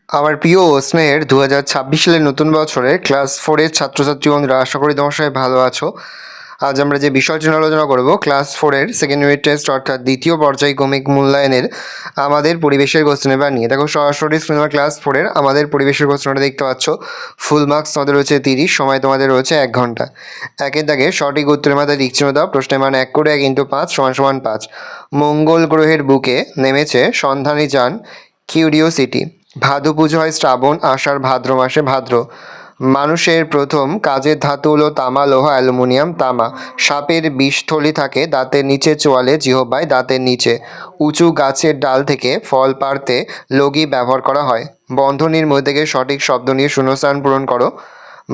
আমার প্রিয় ও স্নেহের 2026 সালের নতুন বছরে ক্লাস 4-এর ছাত্রছাত্রী বন্ধুরা, আশা করি তোমার সবাই ভালো আছো। আজ আমরা যে বিষয়টি নিয়ে আলোচনা করব, ক্লাস 4-এর সেকেন্ড ইউনিট টেস্ট অর্থাৎ দ্বিতীয় পর্যায়ক্রমিক মূল্যায়নের আমাদের পরিবেশের কোশ্চেন পেপার নিয়ে। দেখো সরাসরি স্ক্রিনে ক্লাস 4-এর আমাদের পরিবেশের কোশ্চেনটা দেখতে পাচ্ছ। ফুল মার্কস তোমাদের রয়েছে 30, সময় তোমাদের রয়েছে 1 ঘন্টা। একের দাগে সঠিক উত্তরের মাথায় দিক চিহ্ন দাও। প্রশ্নের মান 1 করে 1 × 5 = 5। মঙ্গল গ্রহের বুকে নেমেছে সন্ধানী যান কিউরিওসিটি। ভাদু পুজো হয় শ্রাবণ, আষাঢ়, ভাদ্র মাসে। ভাদ্র। মানুষের প্রথম কাজের ধাতু হলো তামা, লোহা, অ্যালুমিনিয়াম। তামা। সাপের বিষথলি থাকে দাঁতের নিচে, চোয়ালে, জিহ্বায়, দাঁতের নিচে। উঁচু গাছের ডাল থেকে ফল পাড়তে লগি ব্যবহার করা হয়। বন্ধনীর মধ্যে থেকে সঠিক শব্দ নিয়ে শূন্যস্থান পূরণ করো।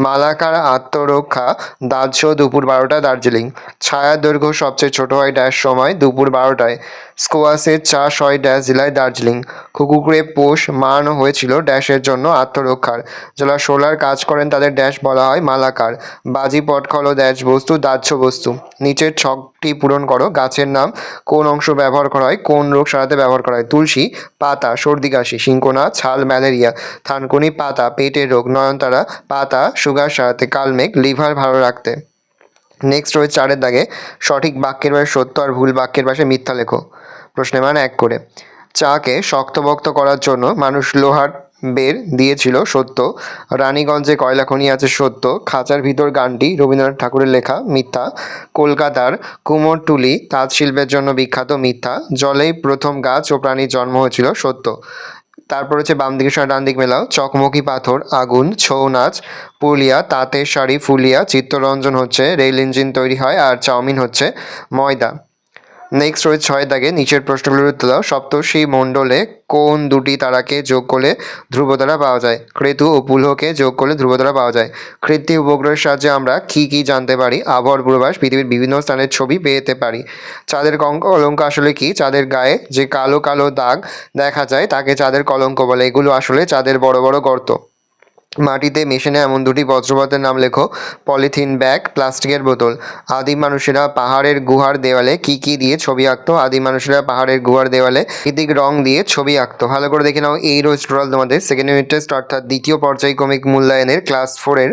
মালাকার আত্মরক্ষা দাহ্য দুপুর 12টা দার্জিলিং। ছায়া দৈর্ঘ্য সবচেয়ে ছোট হয় ড্যাশ সময় দুপুর 12টায়। স্কোয়াশের চাষ হয় ড্যাশ জেলায় দার্জিলিং। কুকুরে পোষ মারানো হয়েছিল ড্যাশের জন্য আত্মরক্ষার। যারা সোলার কাজ করেন তাদের ড্যাশ বলা হয় মালাকার। বাজি পটখল ড্যাশ বস্তু দাহ্য বস্তু। নিচের ছকটি পূরণ করো। গাছের নাম কোন অংশ ব্যবহার করা হয়, কোন রোগ সারাতে ব্যবহার করা হয়। তুলসী পাতা সর্দি কাশি। সিংকোনা ছাল ম্যালেরিয়া। থানকুনি পাতা পেটের রোগ। নয়নতারা পাতা সুগার সারাতে। কালমেঘ লিভার ভালো রাখতে। নেক্সট রয়েছে 4-এর দাগে সঠিক বাক্যের পাশে সত্য আর ভুল বাক্যের পাশে মিথ্যা লেখো। প্রশ্নের মান 1 করে। চাকে শক্তপোক্ত করার জন্য মানুষ লোহার বের দিয়েছিল, সত্য। রানীগঞ্জে কয়লা খনি আছে, সত্য। খাঁচার ভিতর গানটি রবীন্দ্রনাথ ঠাকুরের লেখা, মিথ্যা। কলকাতার কুমোরটুলি তাঁত শিল্পের জন্য বিখ্যাত, মিথ্যা। জলেই প্রথম গাছ ও প্রাণীর জন্ম হয়েছিল, সত্য। তারপর হচ্ছে বাম দিকের সঙ্গে ডান দিক মেলাও। চকমকি পাথর, আগুন, ছৌ নাচ। পুরুলিয়া তাঁতের শাড়ি, ফুলিয়া। চিত্তরঞ্জন হচ্ছে রেল ইঞ্জিন তৈরি হয়, আর চাউমিন হচ্ছে ময়দা। নেক্সট রয়েছে 6-এর দাগে নিচের প্রশ্নগুলোর উত্তর দাও। সপ্তর্ষি মণ্ডলে কোন দুটি তারাকে যোগ করলে ধ্রুবতারা পাওয়া যায়? ক্রেতু ও পুলহকে যোগ করলে ধ্রুবতারা পাওয়া যায়। কৃত্রিম উপগ্রহের সাহায্যে আমরা কি জানতে পারি? আবহাওয়ার পূর্বাভাস, পৃথিবীর বিভিন্ন স্থানের ছবি পেতে পারি। চাঁদের কলঙ্ক আসলে কি? চাঁদের গায়ে যে কালো কালো দাগ দেখা যায় তাকে চাঁদের কলঙ্ক বলে। এগুলো আসলে চাঁদের বড় বড় গর্ত। মাটিতে মিশে না এমন দুটি বজ্রপাতের নাম লেখো। পলিথিন ব্যাগ, প্লাস্টিকের বোতল। আদিম মানুষেরা পাহাড়ের গুহার দেওয়ালে কি দিয়ে ছবি আঁকতো? আদিম মানুষেরা পাহাড়ের গুহার দেওয়ালে প্রাকৃতিক রং দিয়ে ছবি আঁকতো। ভালো করে দেখে নাও। এই রোজ টোটাল তোমাদের সেকেন্ড ইউনিট টেস্ট অর্থাৎ দ্বিতীয় পর্যায়ক্রমিক মূল্যায়নের ক্লাস 4-এর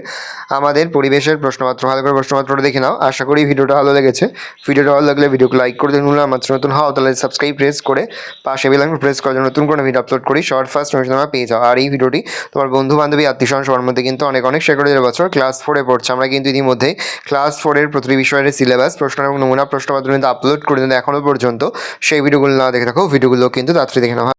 আমাদের পরিবেশের প্রশ্নপত্র। ভালো করে প্রশ্নপত্রটা দেখে নাও। আশা করি ভিডিওটা ভালো লেগেছে। ভিডিওটা ভালো লাগলে ভিডিওকে লাইক করে দিন। আমার নতুন হও তাহলে সাবস্ক্রাইব প্রেস করে পাশে বেল আইকন প্রেস করে নতুন কোনো ভিডিও আপলোড করি সবার ফার্স্ট নোটিফিকেশন তোমরা পেয়ে যাও। আর এই ভিডিওটি তোমার বন্ধু বান্ধবী আত্মীয় সবার মধ্যে কিন্তু অনেক শেয়ার করে দেওয়ার। বছর ক্লাস 4-এ পড়ছে, আমরা কিন্তু ইতিমধ্যে ক্লাস 4-এর প্রতিটি বিষয়ের সিলেবাস, প্রশ্ন এবং নমুনা প্রশ্নপত্র কিন্তু আপলোড করে দিন এখনও পর্যন্ত। সেই ভিডিওগুলো না দেখে থাকো, ভিডিওগুলো কিন্তু তাড়াতাড়ি দেখে নাও।